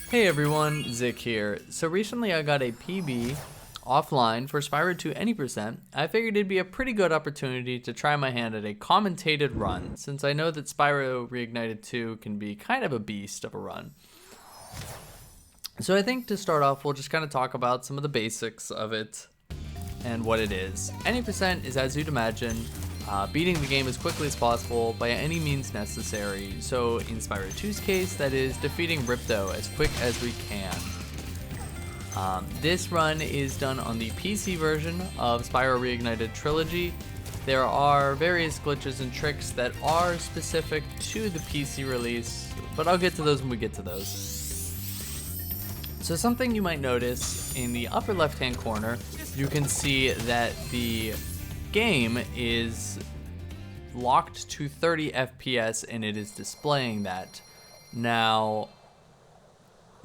Hey everyone, Zik here. So recently I got a PB offline for Spyro 2 any percent. I figured it'd be a pretty good opportunity to try my hand at a commentated run, since I know that Spyro Reignited 2 can be kind of a beast of a run. So I think to start off, we'll just kind of talk about some of the basics of it and what it is. Any percent is, as you'd imagine, beating the game as quickly as possible by any means necessary. So in Spyro 2's case, that is defeating Ripto as quick as we can. This run is done on the PC version of Spyro Reignited Trilogy. There are various glitches and tricks that are specific to the PC release, but I'll get to those when we get to those. So something you might notice in the upper left-hand corner, you can see that the game is locked to 30 FPS and it is displaying that. Now,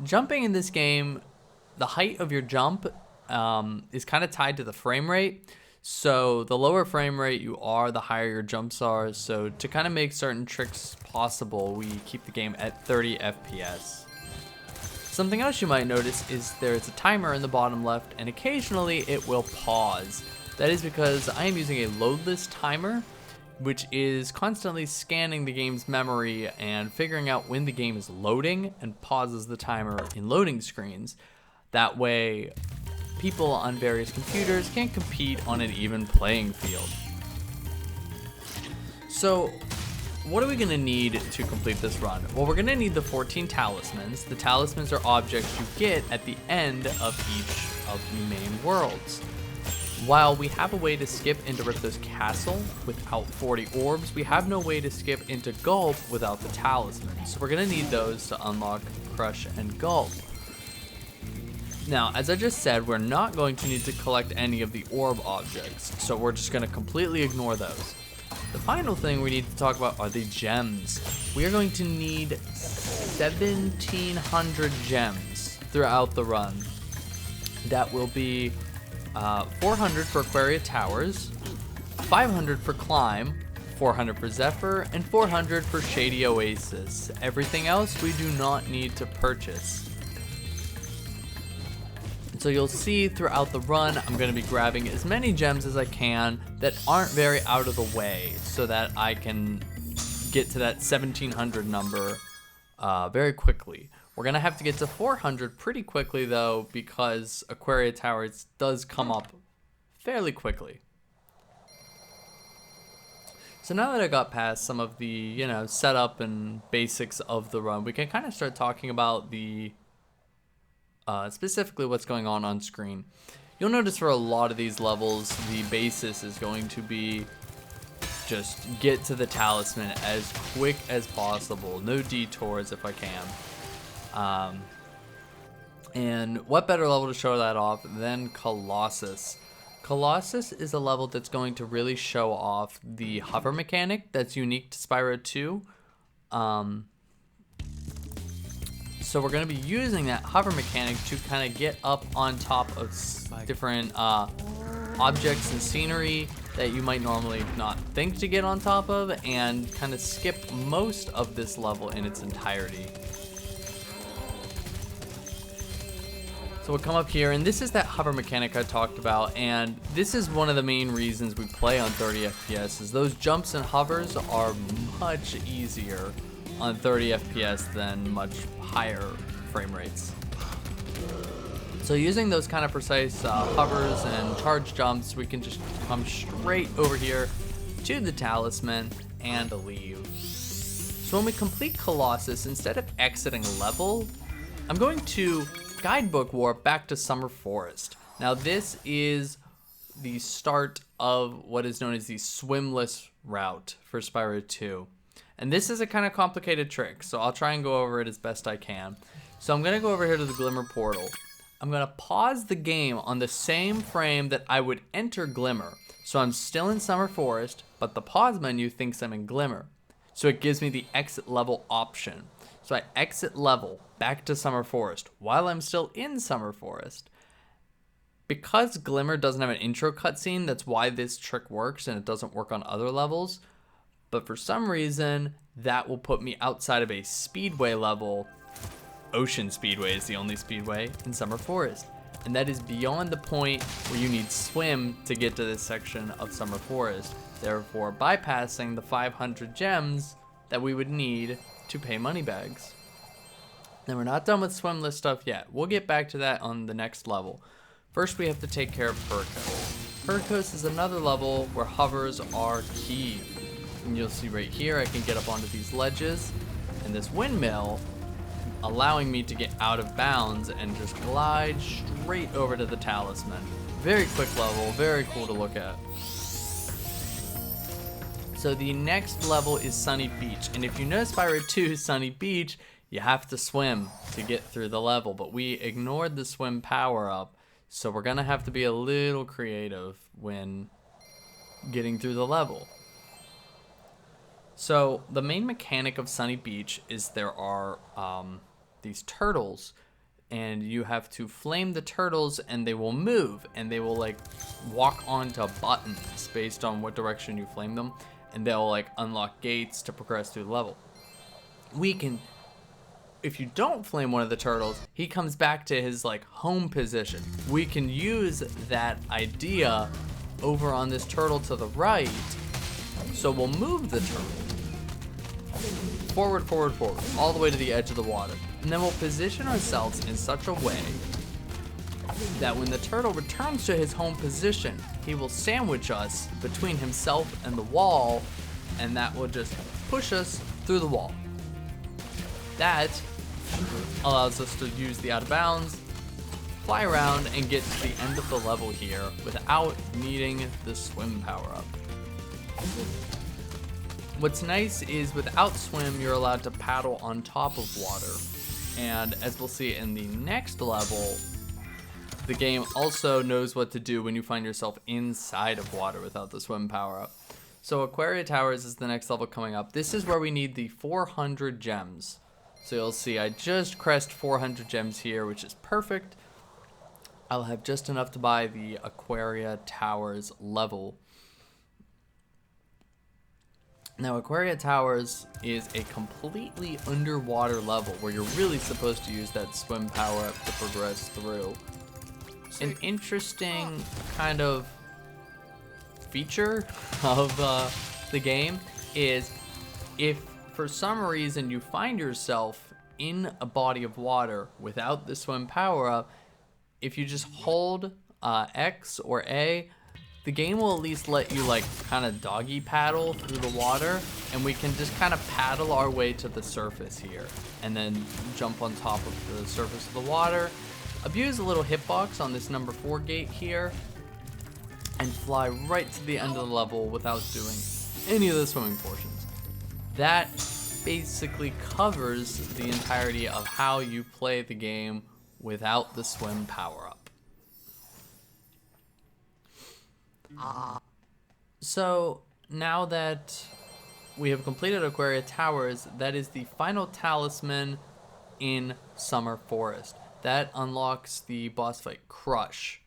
jumping in this game, the height of your jump is kind of tied to the frame rate. So the lower frame rate you are, the higher your jumps are. So to kind of make certain tricks possible, we keep the game at 30 FPS. Something else you might notice is there's a timer in the bottom left, and occasionally it will pause. That is because I am using a loadless timer, which is constantly scanning the game's memory and figuring out when the game is loading and pauses the timer in loading screens. That way, people on various computers can't compete on an even playing field. So, what are we going to need to complete this run? Well, we're going to need the 14 talismans. The talismans are objects you get at the end of each of the main worlds. While we have a way to skip into Ripto's castle without 40 orbs, we have no way to skip into Gulp without the talismans. So we're going to need those to unlock Crush and Gulp. Now, as I just said, we're not going to need to collect any of the orb objects, so we're just going to completely ignore those. The final thing we need to talk about are the gems. We are going to need 1,700 gems throughout the run. That will be 400 for Aquaria Towers, 500 for Climb, 400 for Zephyr, and 400 for Shady Oasis. Everything else we do not need to purchase. So you'll see throughout the run, I'm going to be grabbing as many gems as I can that aren't very out of the way so that I can get to that 1,700 number very quickly. We're going to have to get to 400 pretty quickly though, because Aquaria Towers does come up fairly quickly. So now that I got past some of the, setup and basics of the run, we can kind of start talking about the specifically what's going on screen. You'll notice for a lot of these levels, the basis is going to be just get to the talisman as quick as possible. No detours if I can. And what better level to show that off than Colossus? Colossus is a level that's going to really show off the hover mechanic that's unique to Spyro 2. So we're going to be using that hover mechanic to kind of get up on top of different objects and scenery that you might normally not think to get on top of, and kind of skip most of this level in its entirety. So we'll come up here, and this is that hover mechanic I talked about, and this is one of the main reasons we play on 30 FPS, is those jumps and hovers are much easier on 30 FPS than much higher frame rates. So using those kind of precise hovers and charge jumps, we can just come straight over here to the talisman and leave. So when we complete Colossus, instead of exiting level, I'm going to guidebook warp back to Summer Forest. Now this is the start of what is known as the swimless route for Spyro 2. And this is a kind of complicated trick, so I'll try and go over it as best I can. So I'm going to go over here to the Glimmer portal. I'm going to pause the game on the same frame that I would enter Glimmer. So I'm still in Summer Forest, but the pause menu thinks I'm in Glimmer. So it gives me the exit level option. So I exit level back to Summer Forest while I'm still in Summer Forest. Because Glimmer doesn't have an intro cutscene, that's why this trick works and it doesn't work on other levels. But for some reason, that will put me outside of a speedway level Ocean Speedway is the only speedway in Summer Forest. And that is beyond the point where you need swim to get to this section of Summer Forest, therefore bypassing the 500 gems that we would need to pay moneybags. Now we're not done with swimless stuff yet. We'll get back to that on the next level. First we have to take care of Perkos. Perkos is another level where hovers are key. And you'll see right here I can get up onto these ledges and this windmill allowing me to get out of bounds and just glide straight over to the talisman. Very quick level, very cool to look at. So the next level is Sunny Beach, and if you know Spyro 2 Sunny Beach, you have to swim to get through the level, but we ignored the swim power up, so we're gonna have to be a little creative when getting through the level. So the main mechanic of Sunny Beach is there are these turtles, and you have to flame the turtles and they will move and they will like walk onto buttons based on what direction you flame them, and they'll like unlock gates to progress through the level. If you don't flame one of the turtles, he comes back to his like home position. We can use that idea over on this turtle to the right, so we'll move the turtle forward, all the way to the edge of the water. And then we'll position ourselves in such a way that when the turtle returns to his home position, he will sandwich us between himself and the wall, and that will just push us through the wall. That allows us to use the out of bounds, fly around, and get to the end of the level here without needing the swim power up. What's nice is without swim, you're allowed to paddle on top of water. And as we'll see in the next level, the game also knows what to do when you find yourself inside of water without the swim power up. So Aquaria Towers is the next level coming up. This is where we need the 400 gems. So you'll see I just crest 400 gems here, which is perfect. I'll have just enough to buy the Aquaria Towers level. Now, Aquaria Towers is a completely underwater level where you're really supposed to use that swim power up to progress through. An interesting kind of feature of the game is if for some reason you find yourself in a body of water without the swim power up, if you just hold X or A, the game will at least let you like kind of doggy paddle through the water, and we can just kind of paddle our way to the surface here and then jump on top of the surface of the water, abuse a little hitbox on this number 4 gate here, and fly right to the end of the level without doing any of the swimming portions. That basically covers the entirety of how you play the game without the swim power up. So now that we have completed Aquaria Towers, that is the final talisman in Summer Forest. That unlocks the boss fight Crush.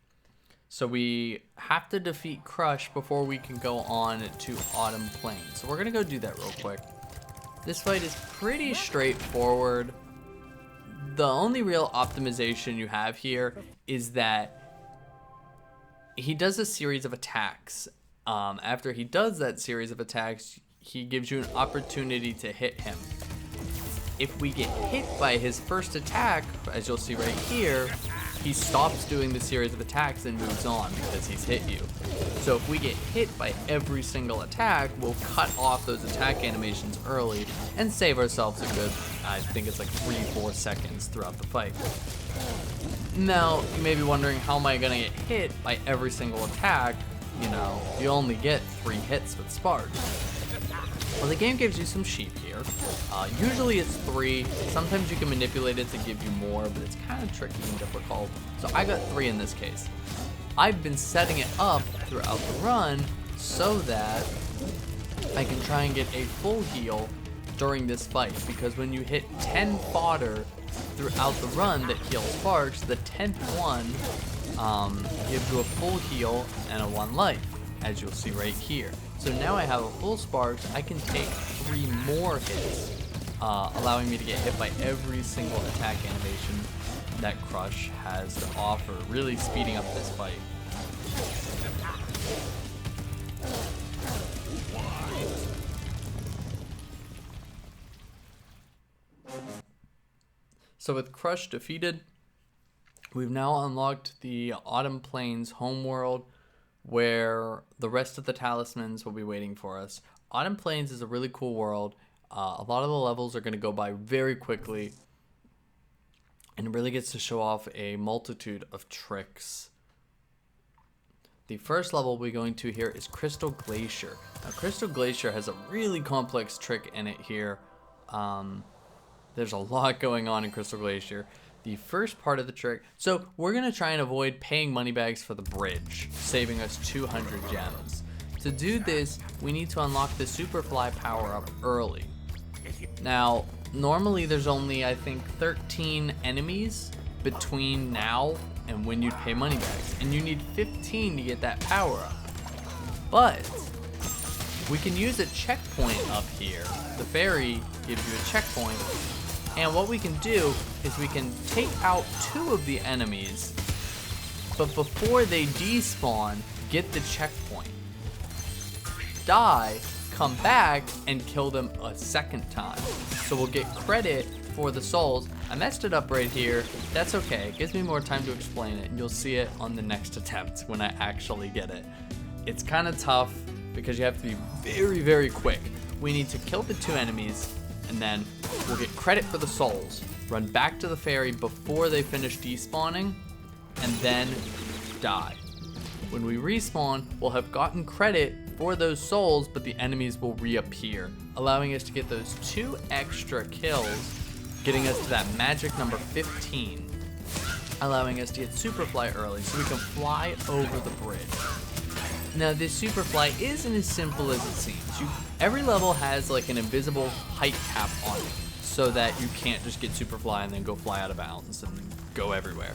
So we have to defeat Crush before we can go on to Autumn Plain. So we're gonna go do that real quick. This fight is pretty straightforward. The only real optimization you have here is that he does a series of attacks. After he does that series of attacks, he gives you an opportunity to hit him. If we get hit by his first attack, as you'll see right here, he stops doing the series of attacks and moves on because he's hit you. So if we get hit by every single attack, we'll cut off those attack animations early and save ourselves a good, I think it's like 3-4 seconds throughout the fight. Now, you may be wondering, how am I gonna get hit by every single attack? You know, you only get 3 hits with Sparks. Well, the game gives you some sheep here. Usually it's 3. Sometimes you can manipulate it to give you more, but it's kind of tricky and difficult. So I got 3 in this case. I've been setting it up throughout the run so that I can try and get a full heal during this fight, because when you hit 10 fodder throughout the run that heals Sparks, the 10th one gives you a full heal and a 1 life, as you'll see right here. So now I have a full Sparks, I can take 3 more hits allowing me to get hit by every single attack animation that Crush has to offer, really speeding up this fight. So with Crush defeated, we've now unlocked the Autumn Plains homeworld, where the rest of the talismans will be waiting for us. Autumn Plains is a really cool world. A lot of the levels are going to go by very quickly, and it really gets to show off a multitude of tricks. The first level we're going to here is Crystal Glacier. Now, Crystal Glacier has a really complex trick in it here. There's a lot going on in Crystal Glacier. The first part of the trick, so we're going to try and avoid paying money bags for the bridge, saving us 200 gems. To do this, we need to unlock the Superfly power-up early. Now, normally there's only, I think, 13 enemies between now and when you'd pay money bags, and you need 15 to get that power-up. But we can use a checkpoint up here. The fairy gives you a checkpoint, and what we can do is we can take out 2 of the enemies, but before they despawn, get the checkpoint. Die, come back, and kill them a second time. So we'll get credit for the souls. I messed it up right here. That's okay. It gives me more time to explain it, and you'll see it on the next attempt when I actually get it. It's kind of tough because you have to be very, very quick. We need to kill the 2 enemies, and then we'll get credit for the souls, run back to the fairy before they finish despawning, and then die. When we respawn, we'll have gotten credit for those souls, but the enemies will reappear, allowing us to get those 2 extra kills, getting us to that magic number 15, allowing us to get Superfly early so we can fly over the bridge. Now, this Superfly isn't as simple as it seems. Every level has like an invisible height cap on it, so that you can't just get Superfly and then go fly out of bounds and go everywhere.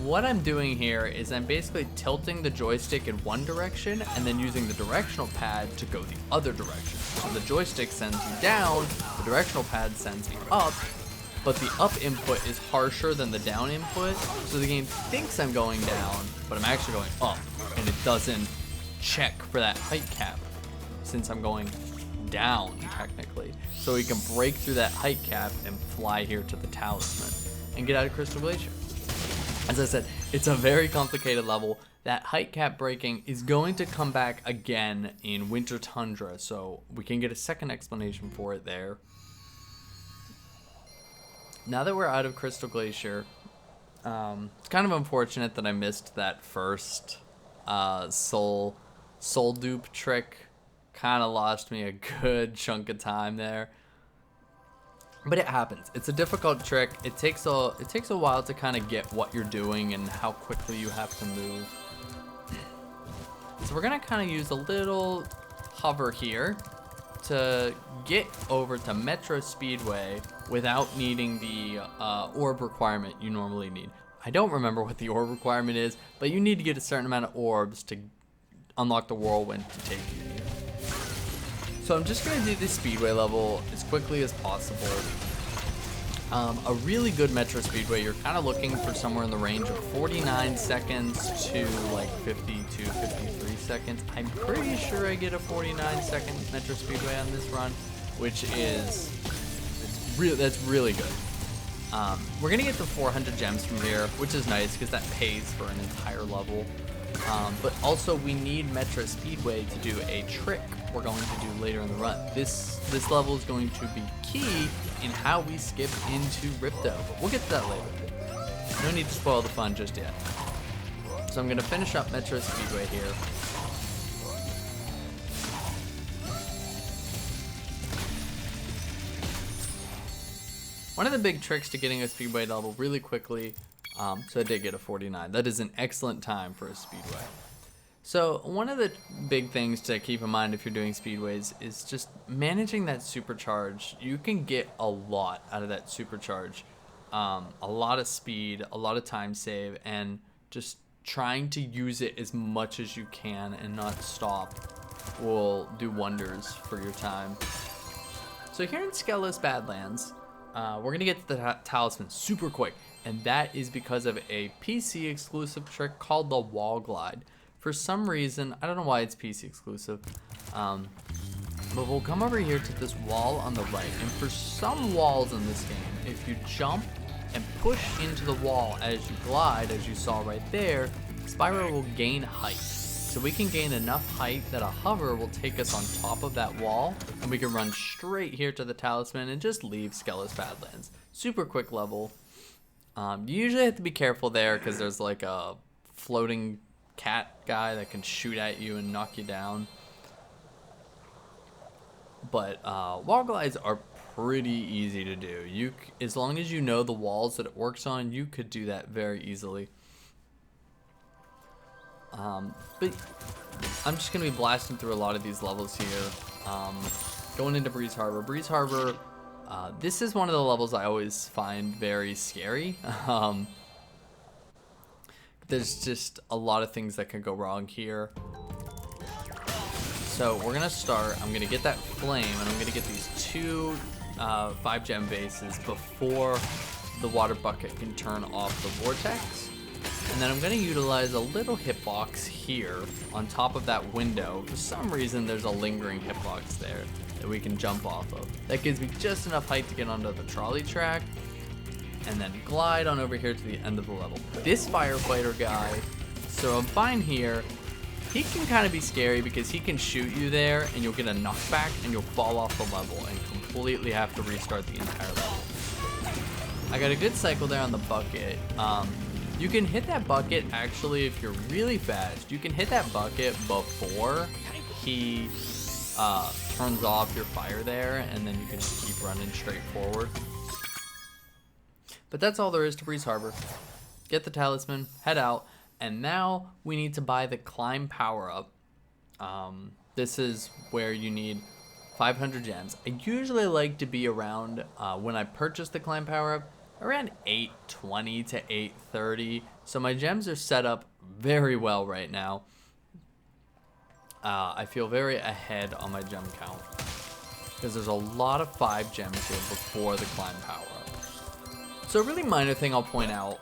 What I'm doing here is I'm basically tilting the joystick in one direction and then using the directional pad to go the other direction. So the joystick sends me down, the directional pad sends me up, but the up input is harsher than the down input, so the game thinks I'm going down, but I'm actually going up, and it doesn't check for that height cap since I'm going down technically. So we can break through that height cap and fly here to the talisman and get out of Crystal Glacier. As I said, it's a very complicated level. That height cap breaking is going to come back again in Winter Tundra, so we can get a second explanation for it there. Now that we're out of Crystal Glacier, it's kind of unfortunate that I missed that first soul dupe trick. Kind of lost me a good chunk of time there. But it happens. It's a difficult trick. It takes a while to kind of get what you're doing and how quickly you have to move. So we're gonna kind of use a little hover here to get over to Metro Speedway without needing the orb requirement you normally need. I don't remember what the orb requirement is, but you need to get a certain amount of orbs to unlock the whirlwind to take you here. So I'm just gonna do this Speedway level as quickly as possible. A really good Metro Speedway, you're kind of looking for somewhere in the range of 49 seconds to like 52, 53 seconds. I'm pretty sure I get a 49-second Metro Speedway on this run, which is, that's really good. We're gonna get the 400 gems from here, which is nice because that pays for an entire level. But also we need Metro Speedway to do a trick we're going to do later in the run. This level is going to be key in how we skip into Ripto, but we'll get to that later. No need to spoil the fun just yet. So I'm going to finish up Metro Speedway here. One of the big tricks to getting a Speedway level really quickly, so I did get a 49. That is an excellent time for a Speedway. So one of the big things to keep in mind if you're doing Speedways is just managing that supercharge. You can get a lot out of that supercharge. A lot of speed, a lot of time save, and just trying to use it as much as you can and not stop will do wonders for your time. So here in Skellis Badlands, we're gonna get to the talisman super quick, and that is because of a PC exclusive trick called the wall glide. For some reason, I don't know why it's PC exclusive, but we'll come over here to this wall on the right, and for some walls in this game, if you jump and push into the wall as you glide, as you saw right there, Spyro will gain height. So we can gain enough height that a hover will take us on top of that wall, and we can run straight here to the talisman and just leave Skellis Badlands. Super quick level. You usually have to be careful there because there's like a floating cat guy that can shoot at you and knock you down. But wall glides are pretty easy to do. As long as you know the walls that it works on, you could do that very easily. But I'm just going to be blasting through a lot of these levels here. Going into Breeze Harbor. Breeze Harbor, this is one of the levels I always find very scary. There's just a lot of things that can go wrong here. So we're going to start. I'm going to get that flame, and I'm going to get these two 5 gem bases before the water bucket can turn off the vortex. And then I'm going to utilize a little hitbox here on top of that window. For some reason, there's a lingering hitbox there that we can jump off of. That gives me just enough height to get onto the trolley track, and then glide on over here to the end of the level. This firefighter guy, so I'm fine here. He can kind of be scary because he can shoot you there, and you'll get a knockback, and you'll fall off the level and completely have to restart the entire level. I got a good cycle there on the bucket. You can hit that bucket, actually, if you're really fast. You can hit that bucket before he turns off your fire there, and then you can just keep running straight forward. But that's all there is to Breeze Harbor. Get the talisman, head out, and now we need to buy the climb power-up. This is where you need 500 gems. I usually like to be around, when I purchase the climb power-up, around 820 to 830. So my gems are set up very well right now. I feel very ahead on my gem count because there's a lot of 5 gems here before the climb power up. So a really minor thing I'll point out,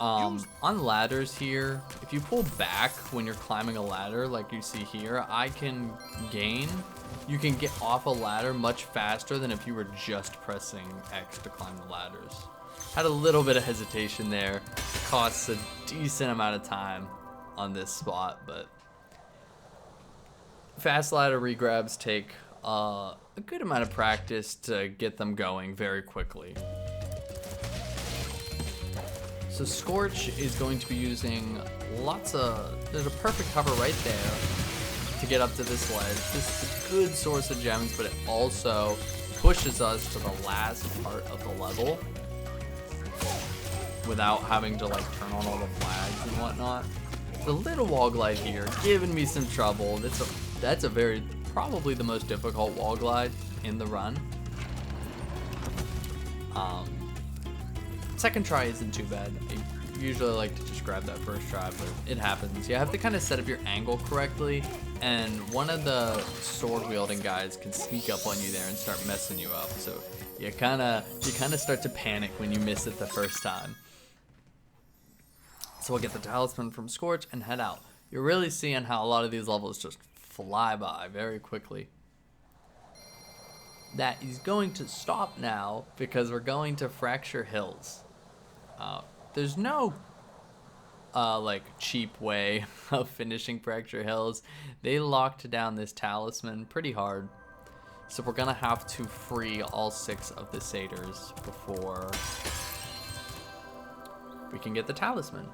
on ladders here, if you pull back when you're climbing a ladder like you see here, you can get off a ladder much faster than if you were just pressing X to climb the ladders. Had a little bit of hesitation there. Costs a decent amount of time on this spot, but fast ladder regrabs take a good amount of practice to get them going very quickly. So Scorch is going to be using there's a perfect cover right there to get up to this ledge. This is a good source of gems, but it also pushes us to the last part of the level without having to like turn on all the flags and whatnot. The little wall glide here, giving me some trouble. That's probably the most difficult wall glide in the run. Second try isn't too bad. I usually like to just grab that first try, but it happens. You have to kind of set up your angle correctly, and one of the sword wielding guys can sneak up on you there and start messing you up. So you kind of start to panic when you miss it the first time. So we'll get the talisman from Scorch and head out. You're really seeing how a lot of these levels just fly by very quickly. That is going to stop now because we're going to Fracture Hills. There's no like cheap way of finishing Fracture Hills. They locked down this talisman pretty hard, so we're gonna have to free all 6 of the satyrs before we can get the talisman.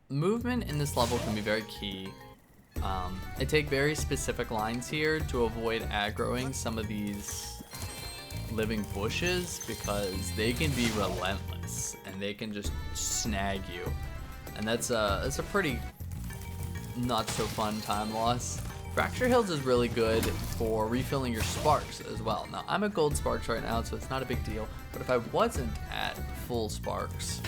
Movement in this level can be very key. I take very specific lines here to avoid aggroing some of these living bushes because they can be relentless and they can just snag you, and that's a pretty not so fun time loss. Fracture Hills is really good for refilling your sparks as well. Now I'm at gold sparks right now, so it's not a big deal, but if I wasn't at full sparks,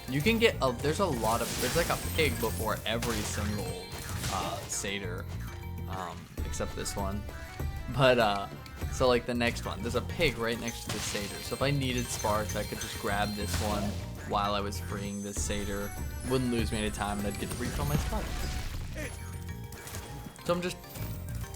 You can get there's like a pig before every single satyr, except this one. But so like the next one, there's a pig right next to the satyr. So if I needed sparks, I could just grab this one while I was freeing this satyr. Wouldn't lose me any time, and I'd get to refill my sparks. So I'm just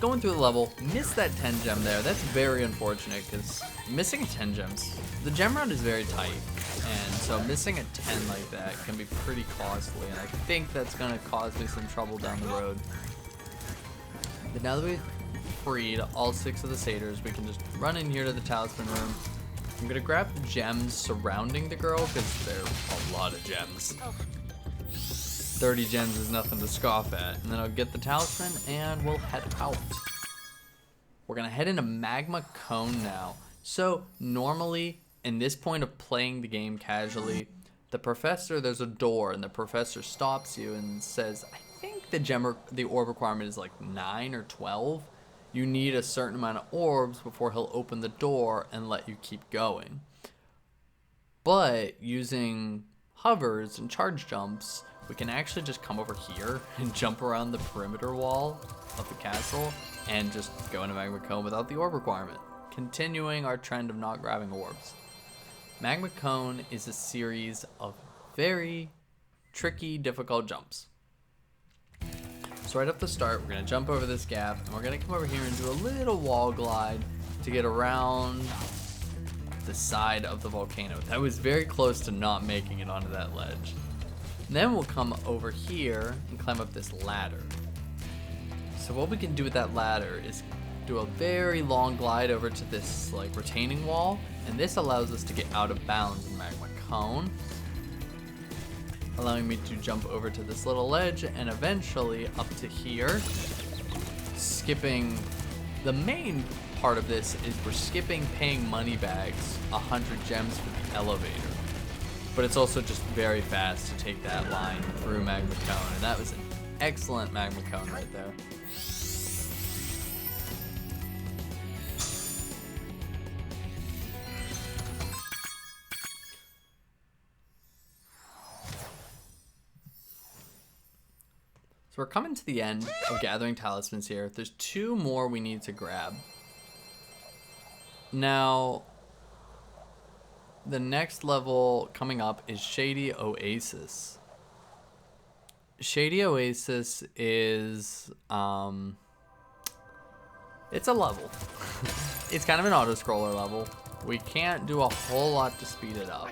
going through the level. Missed that 10 gem there. That's very unfortunate because missing 10 gems, the gem round is very tight, and so missing a 10 like that can be pretty costly, and I think that's gonna cause me some trouble down the road. But now that we've freed all 6 of the satyrs, we can just run in here to the talisman room. I'm gonna grab the gems surrounding the girl because there are a lot of gems. 30 gems is nothing to scoff at. And then I'll get the talisman and we'll head out. We're gonna head into Magma Cone now. So normally, in this point of playing the game casually, the professor, there's a door and the professor stops you and says, I think the orb requirement is like 9 or 12. You need a certain amount of orbs before he'll open the door and let you keep going. But using hovers and charge jumps, we can actually just come over here and jump around the perimeter wall of the castle and just go into Magma Cone without the orb requirement, continuing our trend of not grabbing orbs. Magma Cone is a series of very tricky, difficult jumps. So right up the start, we're gonna jump over this gap and we're gonna come over here and do a little wall glide to get around the side of the volcano. That was very close to not making it onto that ledge. And then we'll come over here and climb up this ladder. So what we can do with that ladder is do a very long glide over to this like retaining wall, and this allows us to get out of bounds in Magma Cone, allowing me to jump over to this little ledge and eventually up to here. Skipping the main part of this is we're skipping paying money bags 100 gems for the elevator. But it's also just very fast to take that line through Magma Cone, and that was an excellent Magma Cone right there. So we're coming to the end of gathering talismans here. There's 2 more we need to grab. Now, the next level coming up is Shady Oasis. Shady Oasis is, it's a level. It's kind of an auto-scroller level. We can't do a whole lot to speed it up.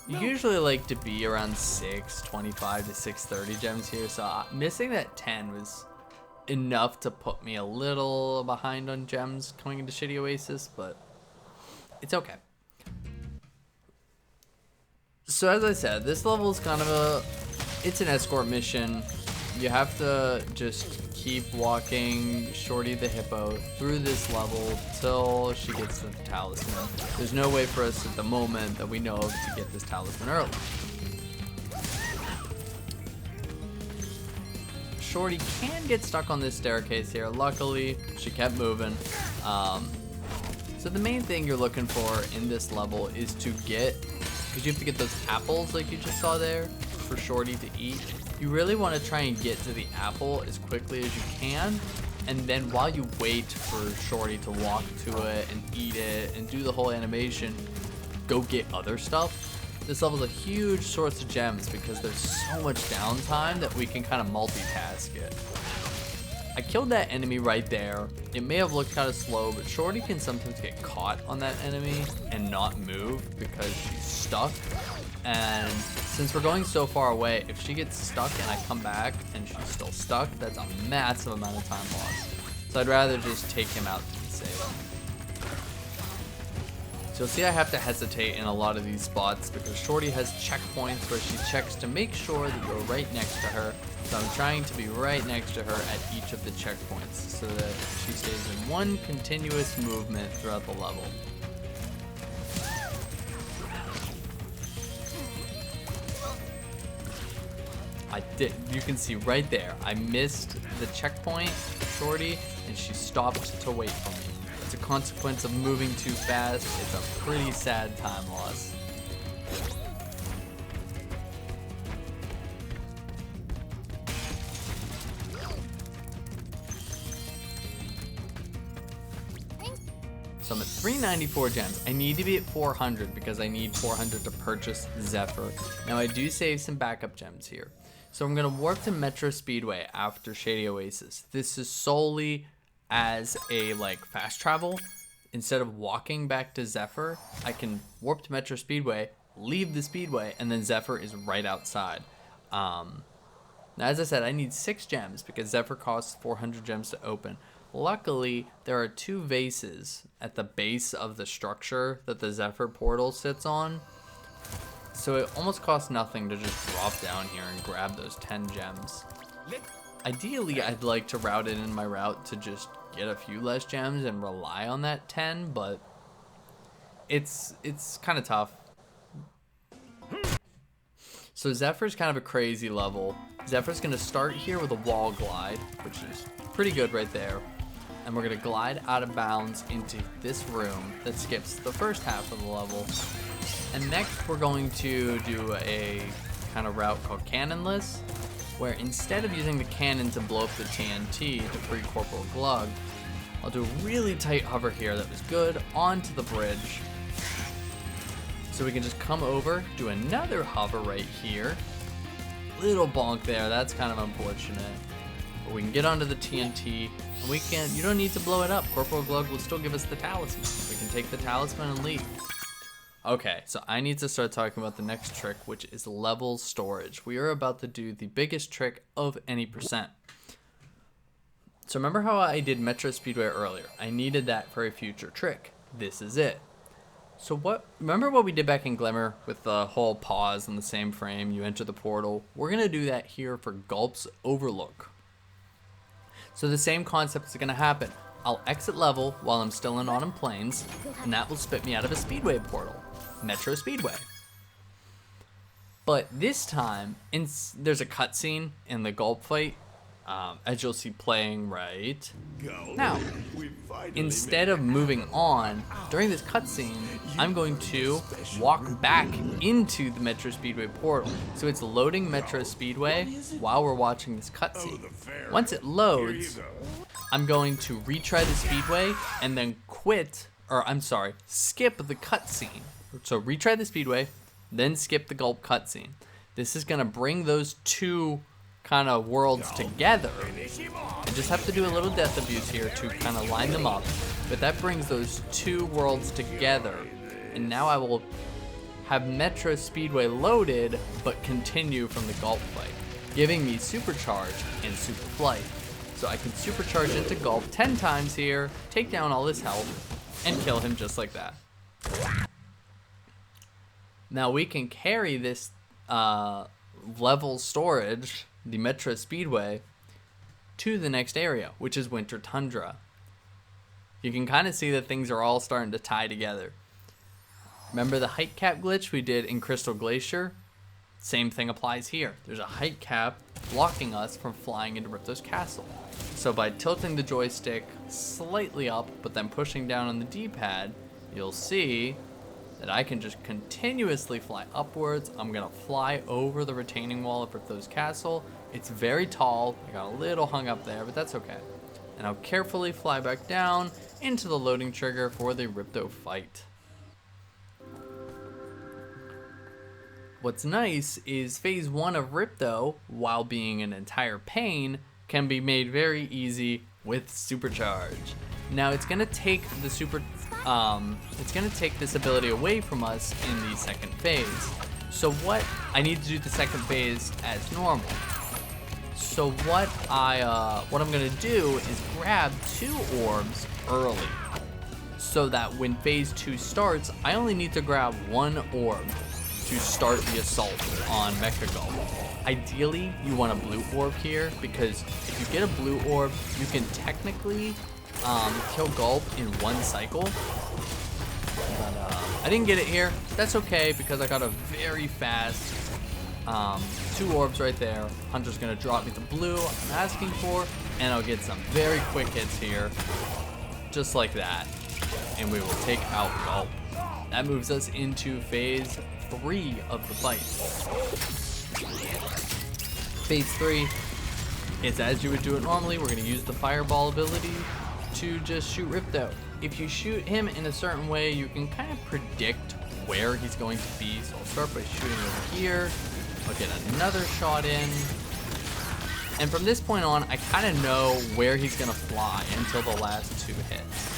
You usually like to be around 625 to 630 gems here, so missing that 10 was enough to put me a little behind on gems coming into Shady Oasis, but it's okay. So as I said, this level is kind of it's an escort mission. You have to just keep walking Shorty the Hippo through this level till she gets the talisman. There's no way for us at the moment that we know of to get this talisman early. Shorty can get stuck on this staircase here. Luckily, she kept moving. So the main thing you're looking for in this level is to get, because you have to get those apples like you just saw there for Shorty to eat. You really want to try and get to the apple as quickly as you can, and then while you wait for Shorty to walk to it and eat it and do the whole animation, go get other stuff. This level is a huge source of gems because there's so much downtime that we can kind of multitask it. I killed that enemy right there. It may have looked kind of slow, but Shorty can sometimes get caught on that enemy and not move because she's stuck. And since we're going so far away, if she gets stuck and I come back and she's still stuck, that's a massive amount of time lost. So I'd rather just take him out to be safe. So you'll see I have to hesitate in a lot of these spots because Shorty has checkpoints where she checks to make sure that you're right next to her. So I'm trying to be right next to her at each of the checkpoints so that she stays in one continuous movement throughout the level. I did. You can see right there, I missed the checkpoint, Shorty, and she stopped to wait for me. It's a consequence of moving too fast. It's a pretty sad time loss. So I'm at 394 gems. I need to be at 400 because I need 400 to purchase Zephyr. Now I do save some backup gems here. So I'm gonna warp to Metro Speedway after Shady Oasis. This is solely as a like fast travel. Instead of walking back to Zephyr, I can warp to Metro Speedway, leave the Speedway, and then Zephyr is right outside. Now as I said, I need 6 gems because Zephyr costs 400 gems to open. Luckily, there are 2 vases at the base of the structure that the Zephyr portal sits on. So it almost costs nothing to just drop down here and grab those 10 gems. Ideally, I'd like to route it in my route to just get a few less gems and rely on that 10, but it's kind of tough. So Zephyr's kind of a crazy level. Zephyr's gonna start here with a wall glide, which is pretty good right there. And we're gonna glide out of bounds into this room that skips the first half of the level. And next we're going to do a kind of route called cannonless, where instead of using the cannon to blow up the TNT to free Corporal Glug, I'll do a really tight hover here that was good onto the bridge. So we can just come over, do another hover right here. Little bonk there, that's kind of unfortunate. But we can get onto the TNT, and we can, you don't need to blow it up. Corporal Glug will still give us the talisman. We can take the talisman and leave. Okay, so I need to start talking about the next trick, which is level storage. We are about to do the biggest trick of any percent. So remember how I did Metro Speedway earlier? I needed that for a future trick. This is it. So remember what we did back in Glimmer with the whole pause in the same frame, you enter the portal? We're gonna do that here for Gulp's Overlook. So the same concept is gonna happen. I'll exit level while I'm still in Autumn Plains, and that will spit me out of a Speedway portal, Metro Speedway. But this time, there's a cutscene in the Gulp fight, as you'll see playing right now. Instead of moving on, during this cutscene, I'm going to walk back into the Metro Speedway portal. So it's loading Metro Speedway while we're watching this cutscene. Once it loads, I'm going to retry the Speedway and then skip the cutscene. So retry the Speedway, then skip the Gulp cutscene. This is gonna bring those 2 kind of worlds together. I just have to do a little death abuse here to kind of line them up, but that brings those 2 worlds together, and now I will have Metro Speedway loaded but continue from the Gulp fight, giving me supercharge and super flight. So I can supercharge into Gulp 10 times here, take down all his health, and kill him just like that. Now we can carry this level storage, the Metro Speedway, to the next area, which is Winter Tundra. You can kind of see that things are all starting to tie together. Remember the height cap glitch we did in Crystal Glacier? Same thing applies here. There's a height cap blocking us from flying into Ripto's castle. So by tilting the joystick slightly up, but then pushing down on the D-pad, you'll see that I can just continuously fly upwards. I'm gonna fly over the retaining wall of Ripto's castle. It's very tall. I got a little hung up there, but that's okay. And I'll carefully fly back down into the loading trigger for the Ripto fight. What's nice is phase 1 of Ripto, while being an entire pain, can be made very easy with supercharge. Now it's gonna take the it's gonna take this ability away from us in the second phase. So I need to do the second phase as normal. So what I'm gonna do is grab 2 orbs early, so that when phase 2 starts, I only need to grab 1 orb to start the assault on Mecha Gulp. Ideally, you want a blue orb here, because if you get a blue orb, you can technically kill Gulp in 1 cycle. But I didn't get it here. That's okay, because I got a very fast 2 orbs right there. Hunter's gonna drop me the blue I'm asking for, and I'll get some very quick hits here, just like that, and we will take out Gulp. That moves us into phase 3 of the fight. Phase 3 is as you would do it normally. We're gonna use the fireball ability to just shoot Ripto. if you shoot him in a certain way, you can kind of predict where he's going to be. So I'll start by shooting over here. I'll get another shot in. And from this point on, I kind of know where he's gonna fly until the last 2 hits.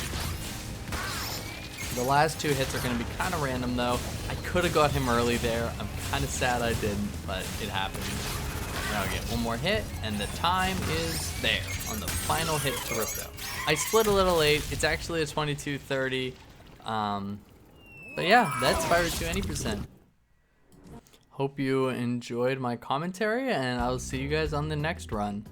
The last 2 hits are gonna be kind of random though. I could have got him early there. I'm kind of sad I didn't, but it happened. Now I get one more hit, and the time is there on the final hit to Ripto. I split a little late. It's actually a 22:30. But yeah, that's Spyro 2 any%. Hope you enjoyed my commentary, and I'll see you guys on the next run.